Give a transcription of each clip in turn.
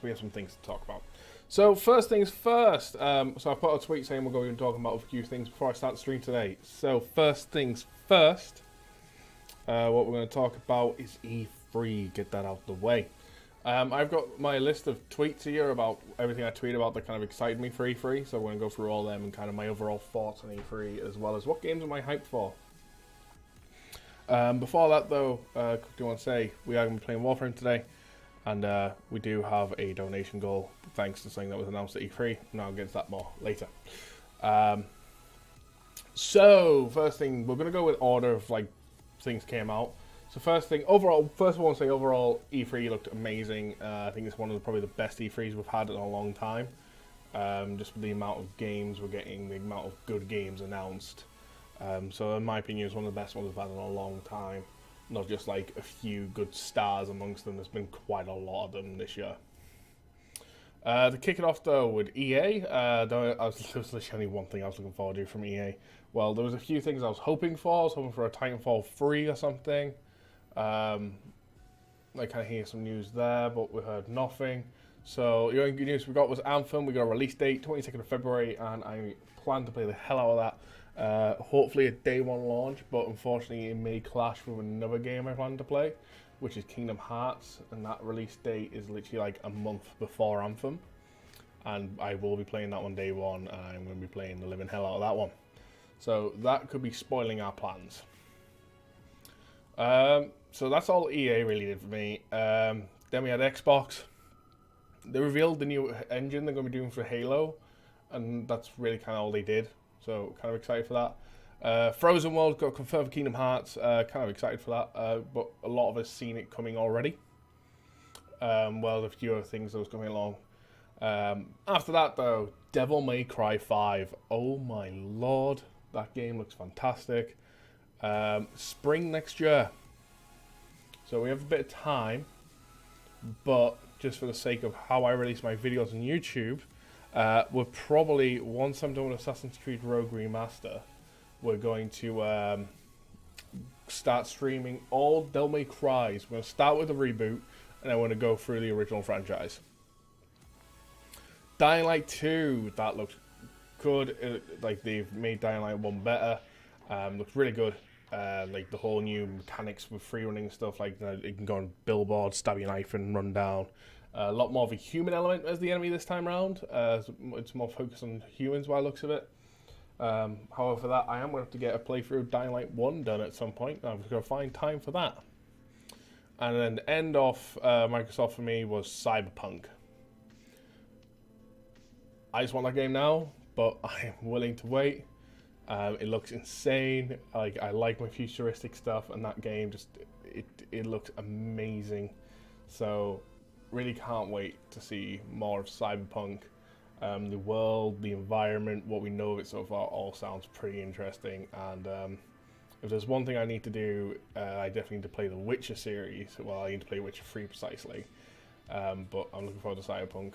we have some things to talk about. So first things first. So I put a tweet saying we're going to be talking about a few things before I start the stream today. So first things first. What we're going to talk about is E3. Get that out the way. I've got my list of tweets here about everything I tweet about that kind of excited me for E3. So we're going to go through all them and kind of my overall thoughts on E3, as well as what games am I hyped for. Before that, though, quickly want to say we are going to be playing Warframe today, and we do have a donation goal thanks to something that was announced at E3. Now I'll get to that more later. So first thing, we're going to go with order of like things came out. So first thing, overall, first of all, I want to say overall, E3 looked amazing. I think it's one of probably the best E3s we've had in a long time. Just with the amount of games we're getting, the amount of good games announced. So in my opinion, it's one of the best ones we've had in a long time. Not just like a few good stars amongst them. There's been quite a lot of them this year. To kick it off though with EA, there was literally only one thing I was looking forward to from EA. Well, there was a few things I was hoping for. I was hoping for a Titanfall 3 or something. I kind of hear some news there, but we heard nothing. So the only good news we got was Anthem. We got a release date, 22nd of February, and I plan to play the hell out of that. Hopefully a day one launch, but unfortunately it may clash with another game I plan to play, which is Kingdom Hearts, and that release date is literally like a month before Anthem. And I will be playing that one day one, and I'm going to be playing the living hell out of that one. So that could be spoiling our plans. So that's all EA really did for me. Then we had Xbox. They revealed the new engine they're going to be doing for Halo, and that's really kind of all they did. So kind of excited for that. Frozen World got confirmed for Kingdom Hearts. Kind of excited for that, but a lot of us seen it coming already. Well, a few other things that was coming along. After that, though, Devil May Cry 5. Oh my lord, that game looks fantastic. Spring next year. So we have a bit of time, but just for the sake of how I release my videos on YouTube, we're probably, once I'm done with Assassin's Creed Rogue Remaster, we're going to start streaming all Devil May Cry's. We're going to start with the reboot, and then we're going to go through the original franchise. Dying Light 2, that looks good. Like they've made Dying Light 1 better. Looks really good. Like the whole new mechanics with free running stuff, like you can go on billboards, stab your knife and run down. A lot more of a human element as the enemy this time around. It's more focused on humans by the looks of it. However, for that, I am going to have to get a playthrough of Dying Light 1 done at some point. I'm just going to find time for that. And then the end of Microsoft for me was Cyberpunk. I just want that game now, but I am willing to wait. It looks insane. I like my futuristic stuff, and that game just it looks amazing. So really can't wait to see more of Cyberpunk. The world, the environment, what we know of it so far, all sounds pretty interesting. And if there's one thing I need to do, I definitely need to play the Witcher series. Well, I need to play Witcher 3 precisely. But I'm looking forward to Cyberpunk.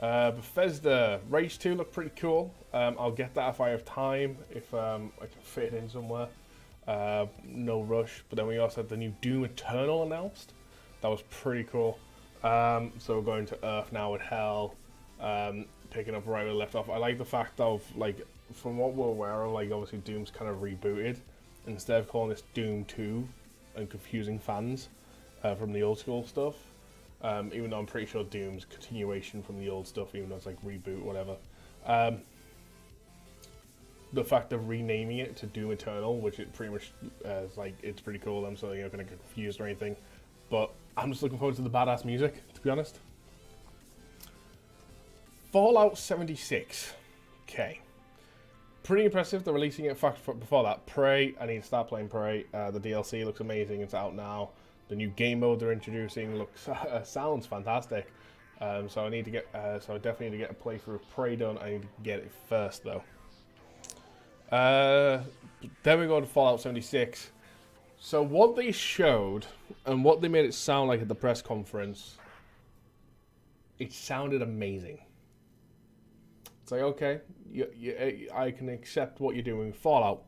Bethesda Rage 2 looked pretty cool. I'll get that if I have time, if I can fit it in somewhere. No rush. But then we also had the new Doom Eternal announced. That was pretty cool. So we're going to Earth now with Hell, picking up right where we left off. I like the fact of, like, from what we're aware of, like, obviously Doom's kind of rebooted. Instead of calling this Doom 2 and confusing fans from the old school stuff. Even though I'm pretty sure Doom's continuation from the old stuff, even though it's like reboot, whatever. The fact of renaming it to Doom Eternal, which it pretty much is like, it's pretty cool. I'm so you're not going to get confused or anything. But I'm just looking forward to the badass music, to be honest. Fallout 76. Okay. Pretty impressive. They're releasing it. In fact, before that, Prey. I need to start playing Prey. The DLC looks amazing. It's out now. The new game mode they're introducing looks sounds fantastic. So I need to get. So I definitely need to get a playthrough of Prey done. I need to get it first though. Then we go to Fallout 76. So what they showed and what they made it sound like at the press conference, it sounded amazing. It's like, okay, I can accept what you're doing with Fallout.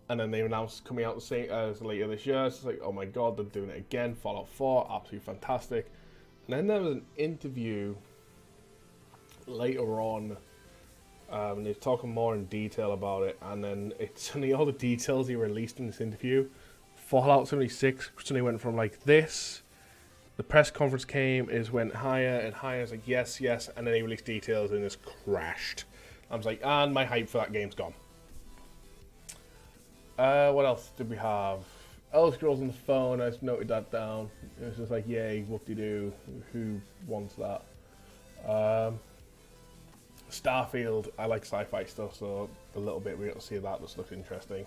And then they announced coming out the same as later this year. It's like, oh my god, they're doing it again. Fallout 4, absolutely fantastic. And then there was an interview later on. They're talking more in detail about it, and then it's only all the details he released in this interview. Fallout 76 suddenly went from like this. The press conference came, went higher and higher. It's like yes, yes, and then he released details and it's crashed. I was like, and my hype for that game's gone. What else did we have? Elder Scrolls on the phone. I just noted that down. It was just like, yay, whoop-de-doo. Who wants that? Starfield. I like sci-fi stuff, so the little bit we got to see of that just looks interesting.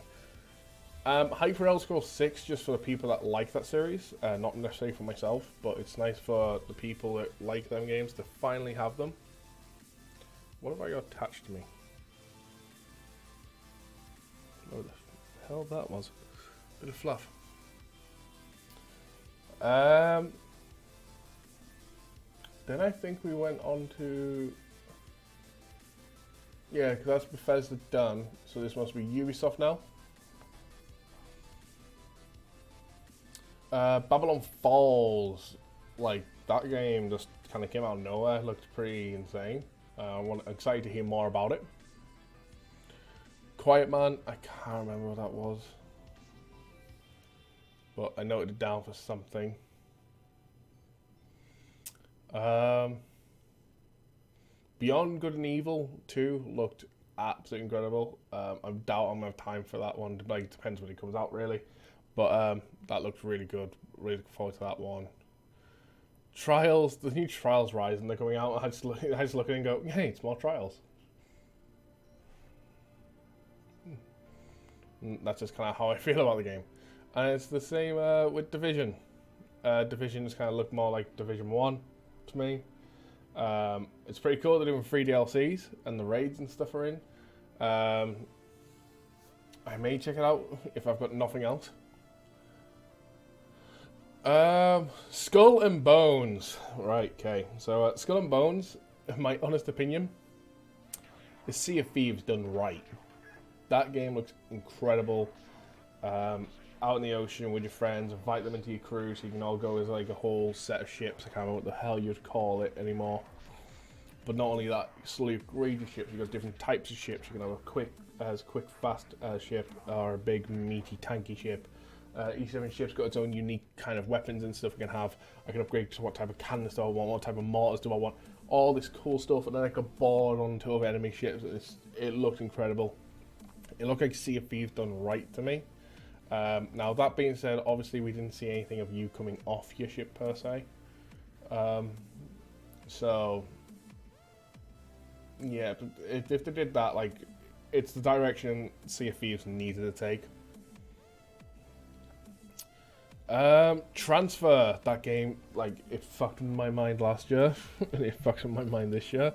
Hype for Elder Scrolls 6, just for the people that like that series. Not necessarily for myself, but it's nice for the people that like them games to finally have them. What have I got attached to me? What the hell that was? Bit of fluff. Then I think we went on to... Yeah, because that's Bethesda done, so this must be Ubisoft now. Babylon Falls, like, that game just kind of came out of nowhere. It looked pretty insane. I'm excited to hear more about it. Quiet Man, I can't remember what that was. But I noted it down for something. Beyond Good and Evil 2 looked absolutely incredible. I doubt I'm going to have time for that one. Like, it depends when it comes out, really. But that looks really good. Really looking forward to that one. Trials, the new Trials Rising, they're coming out. I just look at it and go, hey, it's more Trials. That's just kind of how I feel about the game. And it's the same with Division. Division just kind of looked more like Division 1 to me. It's pretty cool. They're doing 3 DLCs and the raids and stuff are in. I may check it out if I've got nothing else. Skull and Bones. Right, okay. So Skull and Bones, in my honest opinion, is Sea of Thieves done right. That game looks incredible. Out in the ocean with your friends, invite them into your crew so you can all go as like a whole set of ships. I can't remember what the hell you'd call it anymore. But not only that, slowly upgrade your ships. You've got different types of ships. You can have a quick, fast ship, or a big, meaty, tanky ship. Each different ship's got its own unique kind of weapons and stuff you can have. I can upgrade to what type of cannons do I want, what type of mortars do I want. All this cool stuff, and then I could board onto other enemy ships. It looked incredible. It looked like Sea of Thieves done right to me. Now, that being said, obviously we didn't see anything of you coming off your ship per se. So, yeah, if they did that, like, it's the direction Sea of Thieves needed to take. Transfer, that game, like, it fucked with my mind last year, and it fucks with my mind this year.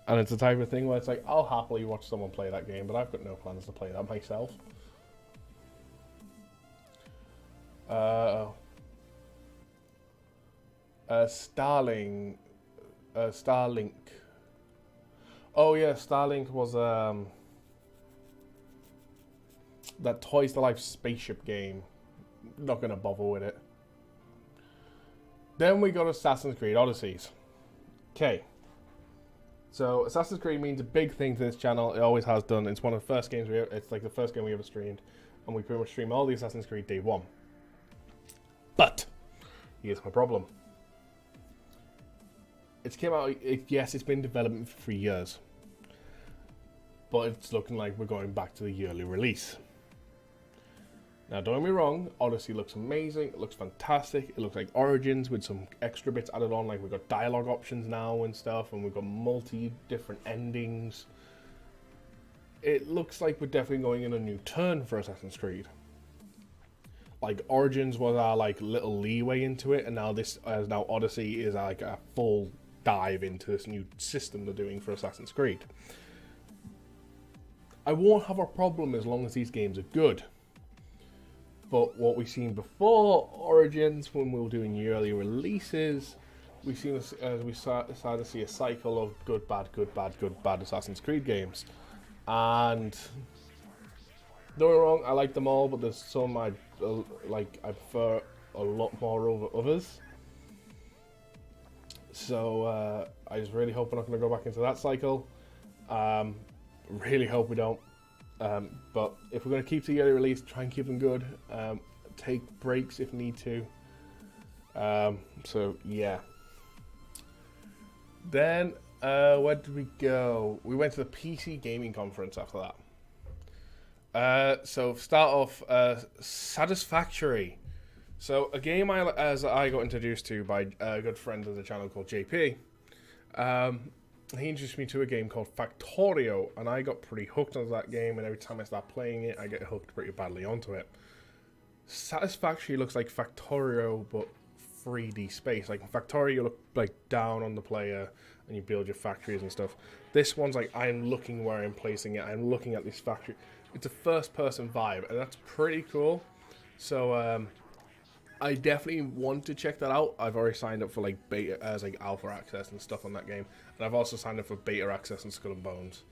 And it's the type of thing where it's like, I'll happily watch someone play that game, but I've got no plans to play that myself. Starlink. Oh yeah, Starlink was that Toys to Life spaceship game. Not gonna bother with it. Then we got Assassin's Creed Odysseys. Okay. So Assassin's Creed means a big thing to this channel. It always has done. It's one of the first games it's like the first game we ever streamed, and we pretty much stream all the Assassin's Creed day one. But here's my problem. It's came out. Yes, it's been in development for 3 years, but it's looking like we're going back to the yearly release. Now, don't get me wrong, Odyssey looks amazing, it looks fantastic, it looks like Origins with some extra bits added on, like we've got dialogue options now and stuff, and we've got different endings. It looks like we're definitely going in a new turn for Assassin's Creed. Like, Origins was our, like, little leeway into it, and now now Odyssey is, like, a full dive into this new system they're doing for Assassin's Creed. I won't have a problem as long as these games are good. But what we've seen before Origins, when we were doing yearly releases, we started to see a cycle of good, bad, good, bad, good, bad Assassin's Creed games. And Don't get me wrong, I like them all, but there's some I prefer a lot more over others. So I just really hope we're not going to go back into that cycle. Really hope we don't. But if we're going to keep the yearly release, try and keep them good. Take breaks if need to. So yeah. Then where did we go? We went to the PC gaming conference after that. So start off Satisfactory. So a game I got introduced to by a good friend of the channel called JP. He introduced me to a game called Factorio, and I got pretty hooked onto that game, and every time I start playing it, I get hooked pretty badly onto it. Satisfactory looks like Factorio, but 3D space. Like in Factorio, you look like down on the player, and you build your factories and stuff. This one's like, I'm looking where I'm placing it, I'm looking at this factory. It's a first-person vibe, and that's pretty cool. So, I definitely want to check that out. I've already signed up for like beta as like alpha access and stuff on that game, and I've also signed up for beta access on Skull and Bones.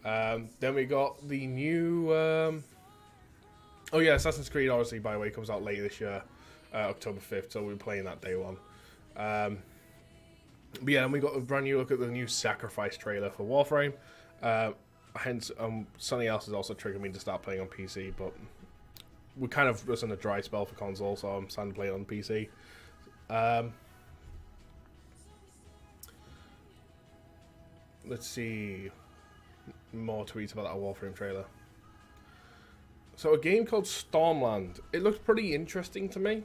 Then we got the new oh yeah, Assassin's Creed Odyssey, by the way, comes out later this year, October 5th, so we'll be playing that day one. But yeah, and we got a brand new look at the new Sacrifice trailer for Warframe. Hence, something else has also triggered me to start playing on PC, but we kind of was in a dry spell for console, so I'm starting to play it on PC. Let's see more tweets about that Warframe trailer. So a game called Stormland. It looked pretty interesting to me,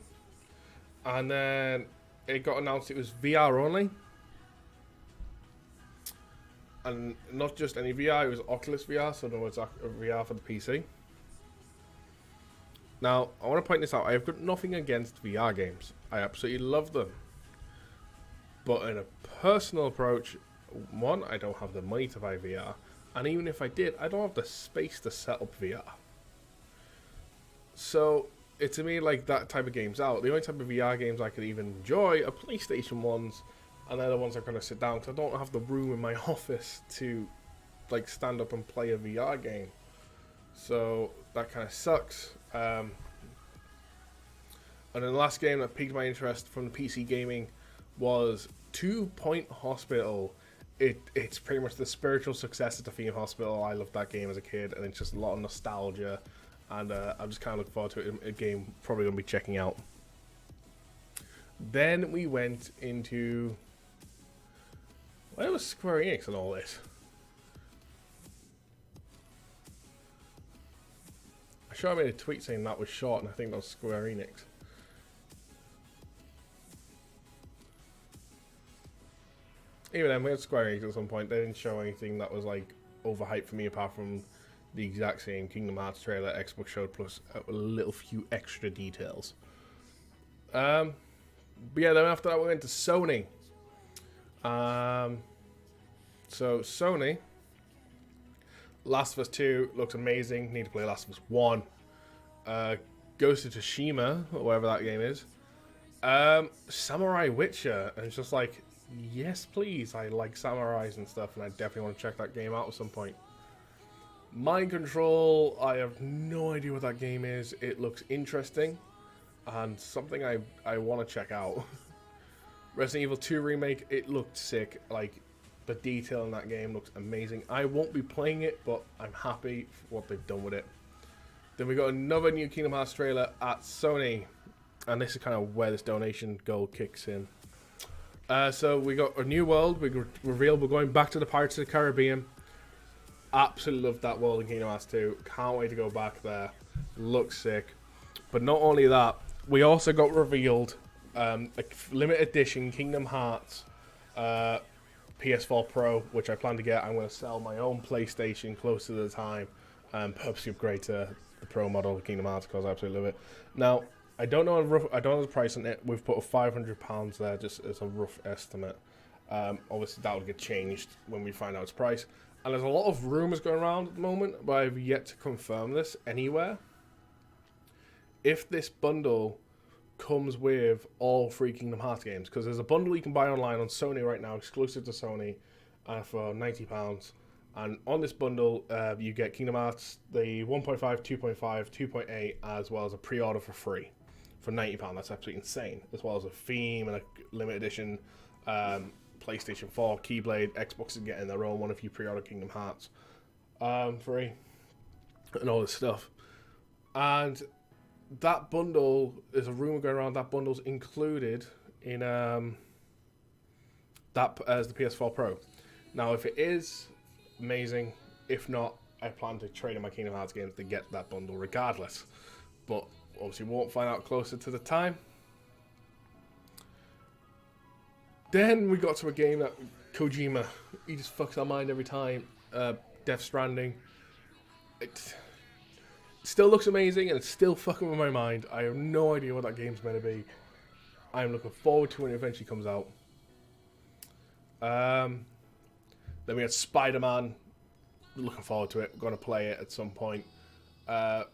and then it got announced it was VR only, and not just any VR. It was Oculus VR, so no, it's VR for the PC. Now, I want to point this out. I have got nothing against VR games. I absolutely love them. But in a personal approach, one, I don't have the money to buy VR. And even if I did, I don't have the space to set up VR. So, to me, like, that type of game's out. The only type of VR games I could even enjoy are PlayStation ones. And they're the ones I'm going to sit down, because I don't have the room in my office to, like, stand up and play a VR game. So, that kind of sucks. And then the last game that piqued my interest from the PC gaming was 2 Point Hospital. It's pretty much the spiritual successor to Theme Hospital. I loved that game as a kid, and it's just a lot of nostalgia. And I'm just kind of looking forward to it. A game probably going to be checking out. Then we went into... Where was Square Enix and all this? I'm sure I made a tweet saying that was short, and I think that was Square Enix. Even then, we had Square Enix at some point. They didn't show anything that was like overhyped for me, apart from the exact same Kingdom Hearts trailer Xbox showed, plus a little few extra details. But yeah, then after that we went to Sony. So Sony, Last of Us 2 looks amazing. Need to play Last of Us 1. Ghost of Tsushima, or whatever that game is. Samurai Witcher, and it's just like, yes please, I like samurais and stuff, and I definitely want to check that game out at some point. Mind Control, I have no idea what that game is. It looks interesting, and something I want to check out. Resident Evil 2 Remake, it looked sick. Like, the detail in that game looks amazing. I won't be playing it, but I'm happy for what they've done with it. Then we got another new Kingdom Hearts trailer at Sony, and this is kind of where this donation goal kicks in. So we got a new world. We revealed we're going back to the Pirates of the Caribbean. Absolutely loved that world in Kingdom Hearts 2. Can't wait to go back there. Looks sick. But not only that, we also got revealed a limited edition Kingdom Hearts PS4 Pro, which I plan to get. I'm going to sell my own PlayStation close to the time and purposely upgrade to the Pro model of Kingdom Hearts because I absolutely love it. Now, I don't know the price on it. We've put £500 there just as a rough estimate. Obviously, that will get changed when we find out its price. And there's a lot of rumours going around at the moment, but I've yet to confirm this anywhere. If this bundle comes with all 3 Kingdom Hearts games, because there's a bundle you can buy online on Sony right now, exclusive to Sony, for £90. And on this bundle, you get Kingdom Hearts, the 1.5, 2.5, 2.8, as well as a pre-order for free for £90. That's absolutely insane. As well as a theme and a limited edition PlayStation 4 Keyblade. Xbox is getting their own one if you pre-order Kingdom Hearts free. And all this stuff. And that bundle, there's a rumor going around that bundle's included in that as the PS4 Pro. Now, if it is, amazing. If not, I plan to trade in my Kingdom Hearts games to get that bundle regardless. But obviously, we won't find out closer to the time. Then we got to a game that Kojima, he just fucks our mind every time. Death Stranding. It still looks amazing and it's still fucking with my mind. I have no idea what that game's meant to be. I'm looking forward to when it eventually comes out. Then we had Spider-Man. Looking forward to it. Going to play it at some point. One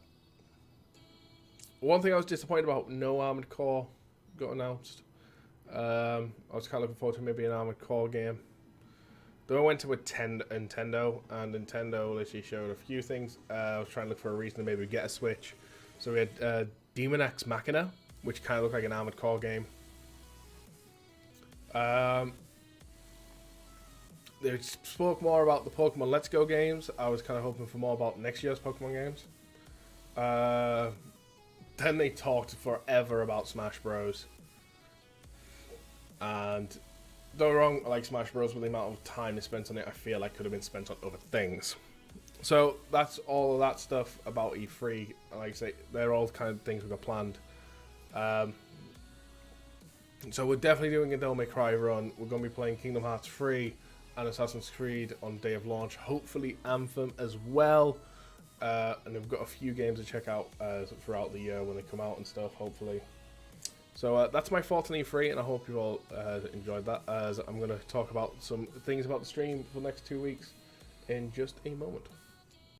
thing I was disappointed about, no Armored Core got announced. I was kind of looking forward to maybe an Armored Core game. Then I went to Nintendo, and Nintendo literally showed a few things. I was trying to look for a reason to maybe get a Switch. So we had Demon X Machina, which kind of looked like an Armored Core game. They spoke more about the Pokemon Let's Go games. I was kind of hoping for more about next year's Pokemon games. Then they talked forever about Smash Bros. And don't get me wrong, I like Smash Bros, but the amount of time they spent on it, I feel like could have been spent on other things. So that's all of that stuff about E3. Like I say, they're all kind of things we've got planned. So we're definitely doing a Devil May Cry run. We're going to be playing Kingdom Hearts 3 and Assassin's Creed on day of launch. Hopefully Anthem as well. And we've got a few games to check out throughout the year when they come out and stuff, hopefully. So that's my thoughts on E3, and I hope you all enjoyed that, as I'm going to talk about some things about the stream for the next 2 weeks in just a moment.